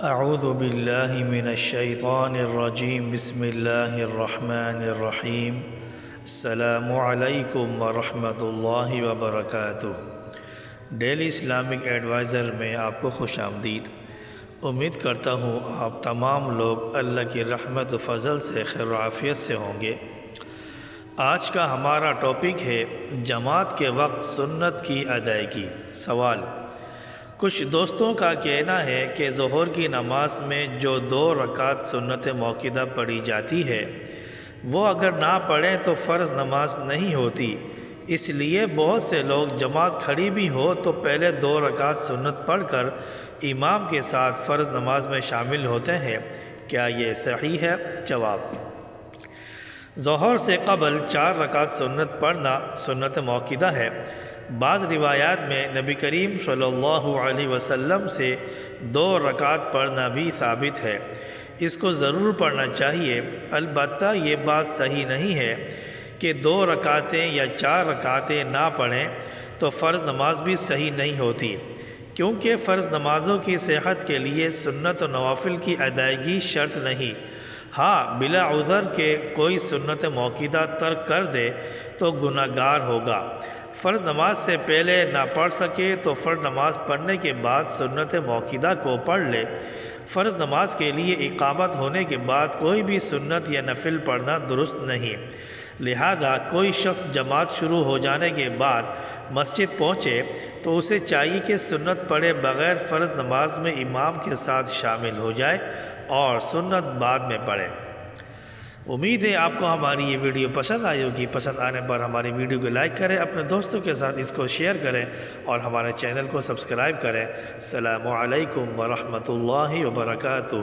اعوذ باللہ من الشیطان الرجیم بسم اللہ الرحمن الرحیم السلام علیکم ورحمۃ اللہ وبرکاتہ۔ ڈیلی اسلامک ایڈوائزر میں آپ کو خوش آمدید۔ امید کرتا ہوں آپ تمام لوگ اللہ کی رحمت و فضل سے خیر و عافیت سے ہوں گے۔ آج کا ہمارا ٹاپک ہے جماعت کے وقت سنت کی ادائیگی۔ سوال: کچھ دوستوں کا کہنا ہے کہ ظہر کی نماز میں جو 2 رکعت سنت موقدہ پڑھی جاتی ہے وہ اگر نہ پڑھیں تو فرض نماز نہیں ہوتی، اس لیے بہت سے لوگ جماعت کھڑی بھی ہو تو پہلے 2 رکعت سنت پڑھ کر امام کے ساتھ فرض نماز میں شامل ہوتے ہیں، کیا یہ صحیح ہے؟ جواب: ظہر سے قبل 4 رکعت سنت پڑھنا سنت موقدہ ہے۔ بعض روایات میں نبی کریم صلی اللہ علیہ وسلم سے 2 رکعت پڑھنا بھی ثابت ہے، اس کو ضرور پڑھنا چاہیے۔ البتہ یہ بات صحیح نہیں ہے کہ 2 رکعتیں یا 4 رکعتیں نہ پڑھیں تو فرض نماز بھی صحیح نہیں ہوتی، کیونکہ فرض نمازوں کی صحت کے لیے سنت و نوافل کی ادائیگی شرط نہیں۔ ہاں، بلا عذر کے کوئی سنت موقدہ ترک کر دے تو گناہ گار ہوگا۔ فرض نماز سے پہلے نہ پڑھ سکے تو فرض نماز پڑھنے کے بعد سنت موقدہ کو پڑھ لے۔ فرض نماز کے لیے اقامت ہونے کے بعد کوئی بھی سنت یا نفل پڑھنا درست نہیں، لہذا کوئی شخص جماعت شروع ہو جانے کے بعد مسجد پہنچے تو اسے چاہیے کہ سنت پڑھے بغیر فرض نماز میں امام کے ساتھ شامل ہو جائے اور سنت بعد میں پڑھے۔ امید ہے آپ کو ہماری یہ ویڈیو پسند آئی ہوگی۔ پسند آنے پر ہماری ویڈیو کو لائک کریں، اپنے دوستوں کے ساتھ اس کو شیئر کریں اور ہمارے چینل کو سبسکرائب کریں۔ السلام علیکم ورحمۃ اللہ وبرکاتہ۔